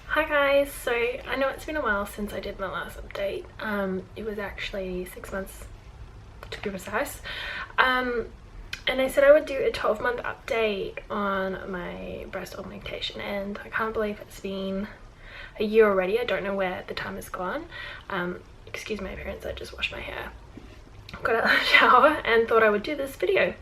Hi guys, so I know it's been a while since I did my last update. It was actually 6 months to be precise. And I said I would do a 12-month update on my breast augmentation, and I can't believe it's been a year already. I don't know where the time has gone. Excuse my appearance, I just washed my hair. Got out of the shower and thought I would do this video.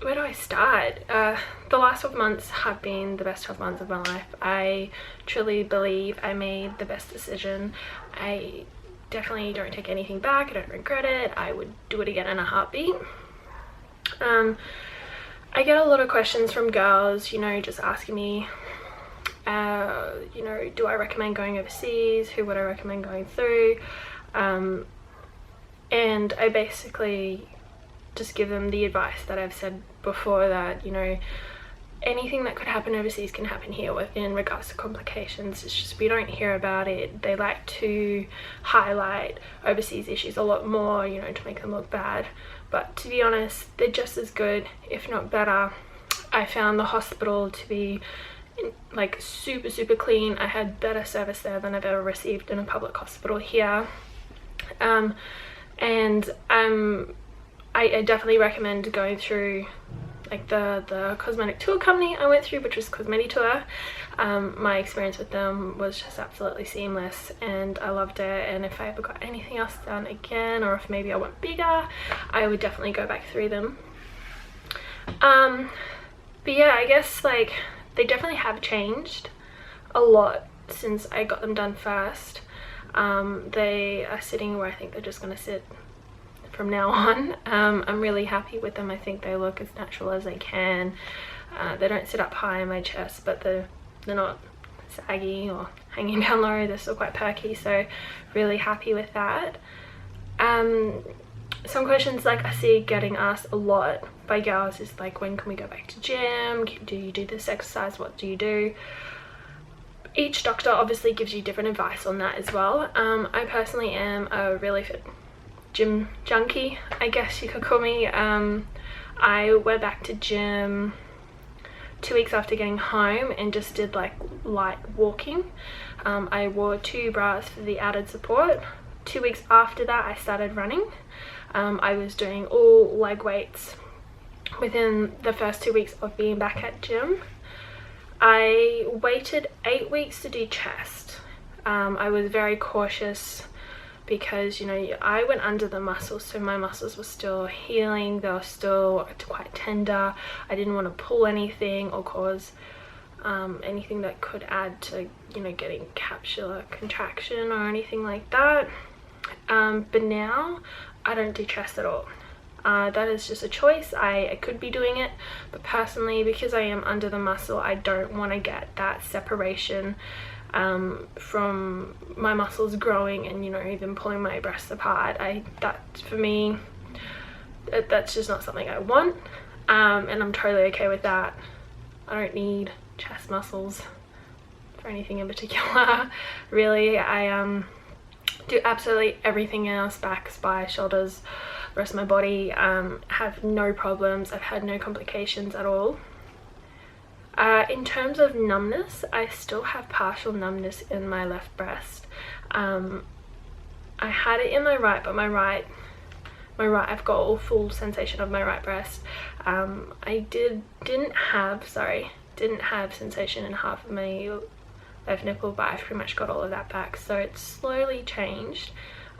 Where do I start? The last 12 months have been the best 12 months of my life. I truly believe I made the best decision. I definitely don't take anything back. I don't regret it. I would do it again in a heartbeat. I get a lot of questions from girls, you know, just asking me, you know, do I recommend going overseas? Who would I recommend going through? And I basically just give them the advice that I've said before, that, you know, anything that could happen overseas can happen here in regards to complications. It's just we don't hear about it. They like to highlight overseas issues a lot more, you know, to make them look bad, but to be honest, they're just as good, if not better. I found the hospital to be like super clean. I had better service there than I've ever received in a public hospital here. I definitely recommend going through like the cosmetic tour company I went through, which was Cosmetic Tour. My experience with them was just absolutely seamless and I loved it, and if I ever got anything else done again, or if maybe I went bigger, I would definitely go back through them. But yeah, I guess like they definitely have changed a lot since I got them done first. They are sitting where I think they're just going to sit from now on. I'm really happy with them. I think they look as natural as they can. They don't sit up high in my chest, but they're not saggy or hanging down low. They're still quite perky, so really happy with that. Some questions like I see getting asked a lot by girls is like, when can we go back to gym? Do you do this exercise? What do you do? Each doctor obviously gives you different advice on that as well. I personally am a really fit gym junkie, I guess you could call me. I went back to gym 2 weeks after getting home and just did like light walking. I wore 2 bras for the added support. 2 weeks after that I started running. I was doing all leg weights within the first 2 weeks of being back at gym. I waited 8 weeks to do chest. I was very cautious because, you know, I went under the muscles, so my muscles were still healing. They were still quite tender. I didn't want to pull anything or cause anything that could add to, you know, getting capsular contraction or anything like that. But now I don't do chest at all. That is just a choice. I could be doing it, but personally, because I am under the muscle, I don't want to get that separation from my muscles growing and, you know, even pulling my breasts apart. That for me, that's just not something I want, and I'm totally okay with that. I don't need chest muscles for anything in particular. Really, I do absolutely everything else, back, spine, shoulders, the rest of my body, have no problems. I've had no complications at all. In terms of numbness, I still have partial numbness in my left breast. I had it in my right, but my right I've got all full sensation of my right breast. I didn't have sensation in half of my left nipple, but I've pretty much got all of that back, so it's slowly changed.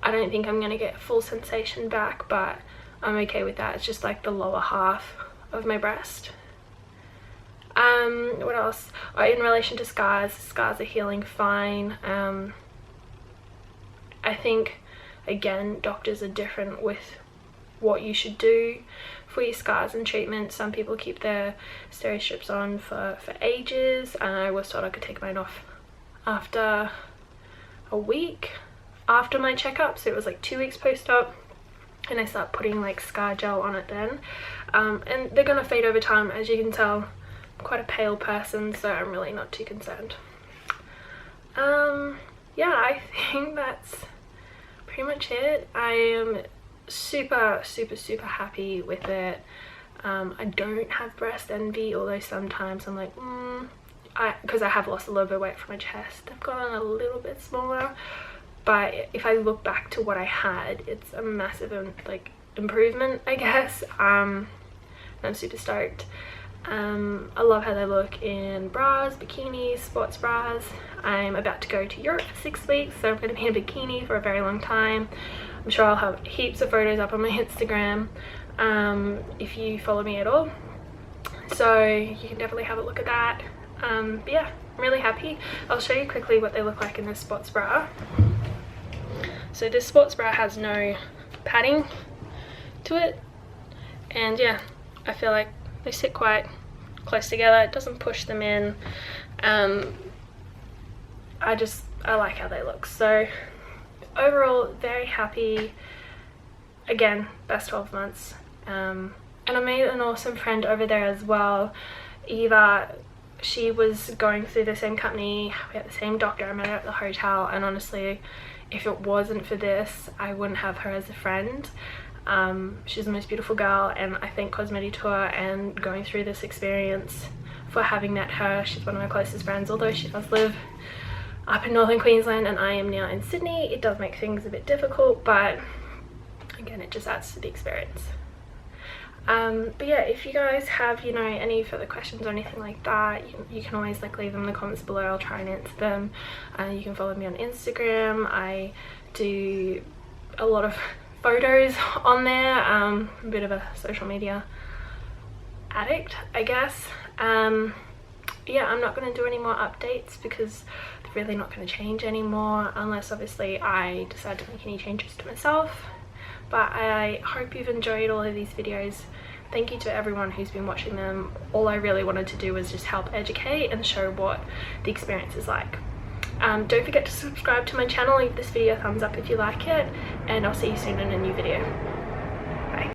I don't think I'm going to get full sensation back, but I'm okay with that. It's just like the lower half of my breast. What else? Oh, in relation to scars are healing fine. I think, again, doctors are different with what you should do for your scars and treatment. Some people keep their steri strips on for ages, and I was told I could take mine off after a week after my checkup, so it was like 2 weeks post-op, and I start putting like scar gel on it then. And they're gonna fade over time. As you can tell, I'm quite a pale person, so I'm really not too concerned. Yeah, I think that's pretty much it. I am super happy with it. I don't have breast envy, although sometimes I'm like, because I have lost a little bit of weight from my chest, they've gotten a little bit smaller, but if I look back to what I had, it's a massive like improvement, I guess. I'm super stoked. I love how they look in bras, bikinis, sports bras. I'm about to go to Europe for 6 weeks, so I'm going to be in a bikini for a very long time. I'm sure I'll have heaps of photos up on my Instagram if you follow me at all, so you can definitely have a look at that. But yeah, I'm really happy. I'll show you quickly what they look like in this sports bra. So this sports bra has no padding to it, and yeah, I feel like they sit quite close together. It doesn't push them in. I like how they look. So overall, very happy. Again, best 12 months. And I made an awesome friend over there as well, Eva. She was going through the same company, we had the same doctor, I met her at the hotel, and honestly, if it wasn't for this, I wouldn't have her as a friend. She's the most beautiful girl, and I think Cosmeti Tour and going through this experience, for having met her, she's one of my closest friends, although she does live up in northern Queensland and I am now in Sydney. It does make things a bit difficult, but again, it just adds to the experience. But yeah, if you guys have, you know, any further questions or anything like that, you can always like leave them in the comments below. I'll try and answer them. You can follow me on Instagram. I do a lot of photos on there. A bit of a social media addict, I guess. Yeah, I'm not going to do any more updates because they're really not going to change anymore, unless obviously I decide to make any changes to myself. But I hope you've enjoyed all of these videos. Thank you to everyone who's been watching them. All I really wanted to do was just help educate and show what the experience is like. Don't forget to subscribe to my channel, leave this video a thumbs up if you like it, and I'll see you soon in a new video.